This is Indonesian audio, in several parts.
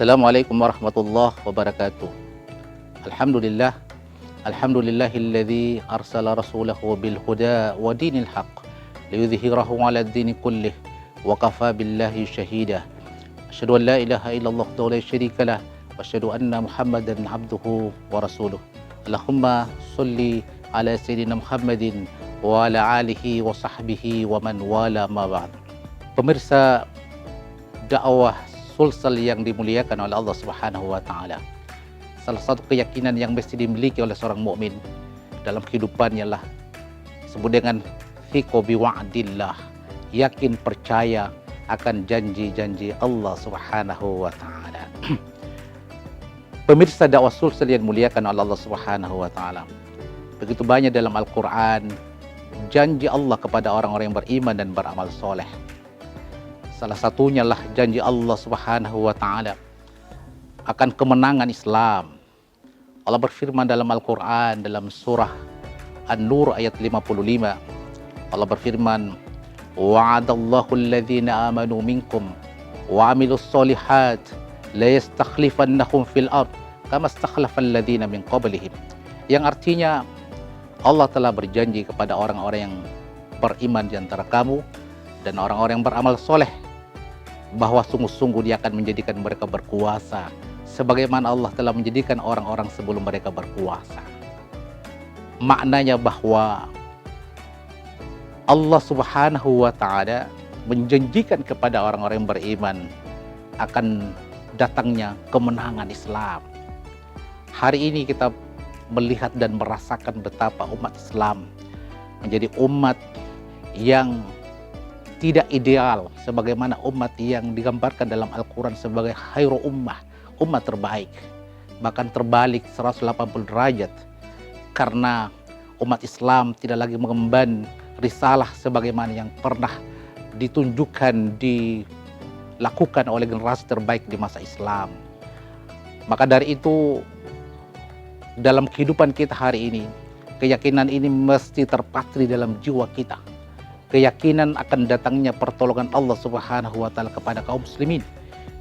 Assalamualaikum warahmatullahi wabarakatuh. Alhamdulillah, alhamdulillahilladzi arsala rasulahu bil huda wa dinil haqq liyudhhirahu 'ala ad-dini kullih wa kafa billahi shahida. Asyhadu an la ilaha illallah wa la syarika lah wa asyhadu anna Muhammadan 'abduhu wa rasuluh. Allahumma sholli ala sayyidina Muhammadin wa ala alihi wa sahbihi wa man wala ma ba'd. Pemirsa dakwah Sulsel yang dimuliakan oleh Allah Subhanahu wa taala. Salah satu keyakinan yang mesti dimiliki oleh seorang mukmin dalam kehidupannya lah disebut dengan thiqo bi wa'dillah, yakin percaya akan janji-janji Allah Subhanahu wa taala. Pemirsa dakwah Sulsel yang dimuliakan oleh Allah Subhanahu wa taala. Begitu banyak dalam Al-Qur'an janji Allah kepada orang-orang yang beriman dan beramal soleh. Salah satunya lah janji Allah Subhanahu wa taala akan kemenangan Islam. Allah berfirman dalam Al-Qur'an dalam surah An-Nur ayat 55. Allah berfirman, "Wa'adallahu alladhina amanu minkum wa 'amilus solihat la yastakhlifannahum fil ard kama istakhlafal ladzina min qablihim." Yang artinya Allah telah berjanji kepada orang-orang yang beriman di antara kamu dan orang-orang yang beramal soleh bahwa sungguh-sungguh Dia akan menjadikan mereka berkuasa sebagaimana Allah telah menjadikan orang-orang sebelum mereka berkuasa. Maknanya bahwa Allah Subhanahu wa taala menjanjikan kepada orang-orang yang beriman akan datangnya kemenangan Islam. Hari ini kita melihat dan merasakan betapa umat Islam menjadi umat yang tidak ideal sebagaimana umat yang digambarkan dalam Al-Quran sebagai khairu ummah, umat terbaik. Bahkan terbalik 180 derajat karena umat Islam tidak lagi mengemban risalah sebagaimana yang pernah ditunjukkan, dilakukan oleh generasi terbaik di masa Islam. Maka dari itu dalam kehidupan kita hari ini, keyakinan ini mesti terpatri dalam jiwa kita. Keyakinan akan datangnya pertolongan Allah Subhanahu wa taala kepada kaum muslimin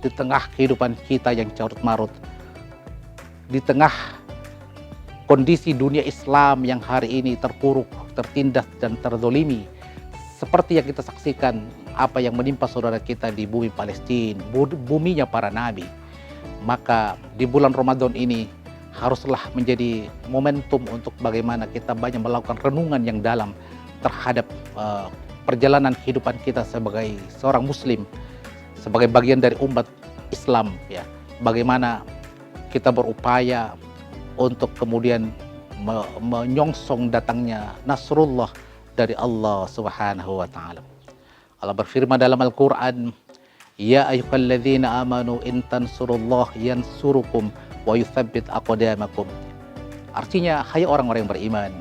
di tengah kehidupan kita yang carut marut, di tengah kondisi dunia Islam yang hari ini terpuruk, tertindas dan terzolimi, seperti yang kita saksikan apa yang menimpa saudara kita di bumi Palestina, buminya para nabi. Maka di bulan Ramadan ini haruslah menjadi momentum untuk bagaimana kita banyak melakukan renungan yang dalam terhadap perjalanan kehidupan kita sebagai seorang muslim, sebagai bagian dari umat Islam, ya. Bagaimana kita berupaya untuk kemudian menyongsong datangnya nasrullah dari Allah Subhanahu wa taala. Allah berfirman dalam Al-Qur'an, "Ya ayyuhalladzina amanu in tansurullah yansurukum wa yutsabbit aqdamakum." Artinya, hai orang-orang yang beriman,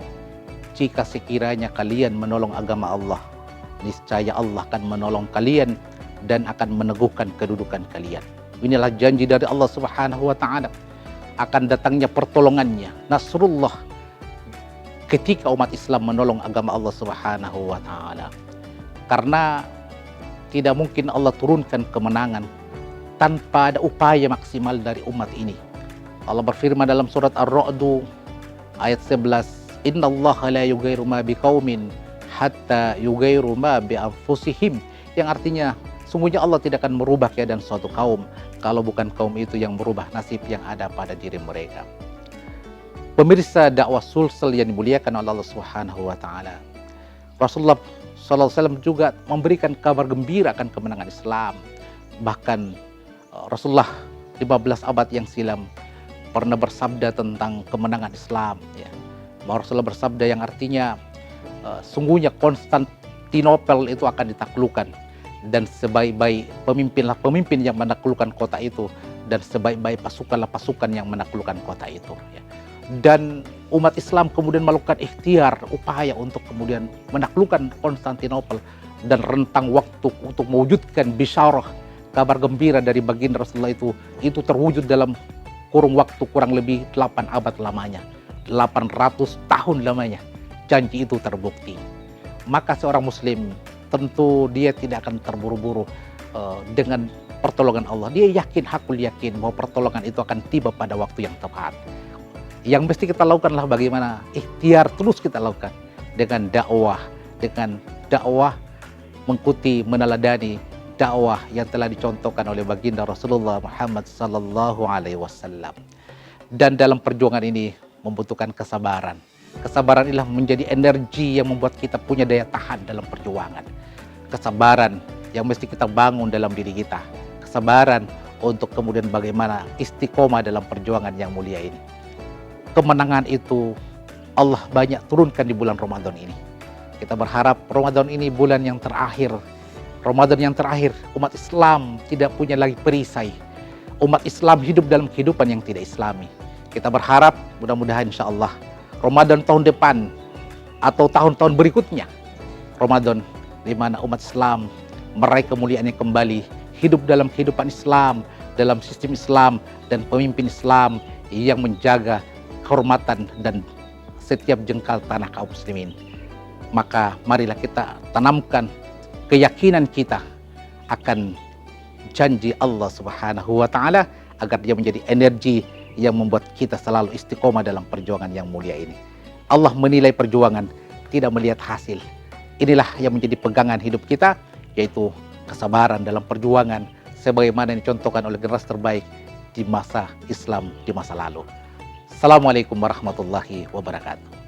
jika sekiranya kalian menolong agama Allah, niscaya Allah akan menolong kalian dan akan meneguhkan kedudukan kalian. Inilah janji dari Allah Subhanahu wa taala akan datangnya pertolongannya, nasrullah, ketika umat Islam menolong agama Allah Subhanahu wa taala. Karena tidak mungkin Allah turunkan kemenangan tanpa ada upaya maksimal dari umat ini. Allah berfirman dalam surat Ar-Ra'd ayat 11, "Innallaha la yughayyiru ma biqaumin hatta yughayyiru ma bi anfusihim." Yang artinya sungguhnya Allah tidak akan merubah keadaan suatu kaum kalau bukan kaum itu yang merubah nasib yang ada pada diri mereka. Pemirsa dakwah Sulsel yang dimuliakan oleh Allah Subhanahu wa taala. Rasulullah sallallahu alaihi wasallam juga memberikan kabar gembira akan kemenangan Islam. Bahkan Rasulullah 15 abad yang silam pernah bersabda tentang kemenangan Islam, ya. Rasulullah bersabda yang artinya sungguhnya Konstantinopel itu akan ditaklukkan dan sebaik-baik pemimpinlah pemimpin yang menaklukkan kota itu dan sebaik-baik pasukanlah pasukan yang menaklukkan kota itu, ya. Dan umat Islam kemudian melakukan ikhtiar, upaya untuk kemudian menaklukkan Konstantinopel dan rentang waktu untuk mewujudkan bisyarah, kabar gembira dari baginda Rasulullah itu terwujud dalam kurung waktu kurang lebih 8 abad lamanya. 800 tahun lamanya janji itu terbukti. Maka seorang muslim tentu dia tidak akan terburu-buru dengan pertolongan Allah. Dia yakin, hakul yakin bahwa pertolongan itu akan tiba pada waktu yang tepat. Yang mesti kita lakukanlah bagaimana ikhtiar terus kita lakukan dengan dakwah mengikuti, meneladani dakwah yang telah dicontohkan oleh baginda Rasulullah Muhammad sallallahu alaihi wasallam. Dan dalam perjuangan ini membutuhkan kesabaran. Kesabaran inilah menjadi energi yang membuat kita punya daya tahan dalam perjuangan. Kesabaran yang mesti kita bangun dalam diri kita. Kesabaran untuk kemudian bagaimana istiqomah dalam perjuangan yang mulia ini. Kemenangan itu Allah banyak turunkan di bulan Ramadan ini. Kita berharap Ramadan ini bulan yang terakhir. Ramadan yang terakhir, umat Islam tidak punya lagi perisai. Umat Islam hidup dalam kehidupan yang tidak Islami. Kita berharap mudah-mudahan insya Allah Ramadan tahun depan atau tahun-tahun berikutnya, Ramadan di mana umat Islam meraih kemuliaannya kembali, hidup dalam kehidupan Islam, dalam sistem Islam dan pemimpin Islam yang menjaga kehormatan dan setiap jengkal tanah kaum muslimin. Maka marilah kita tanamkan keyakinan kita akan janji Allah Subhanahu wa taala agar dia menjadi energi yang membuat kita selalu istiqomah dalam perjuangan yang mulia ini. Allah menilai perjuangan, tidak melihat hasil. Inilah yang menjadi pegangan hidup kita, yaitu kesabaran dalam perjuangan sebagaimana yang dicontohkan oleh generasi terbaik di masa Islam di masa lalu. Assalamualaikum warahmatullahi wabarakatuh.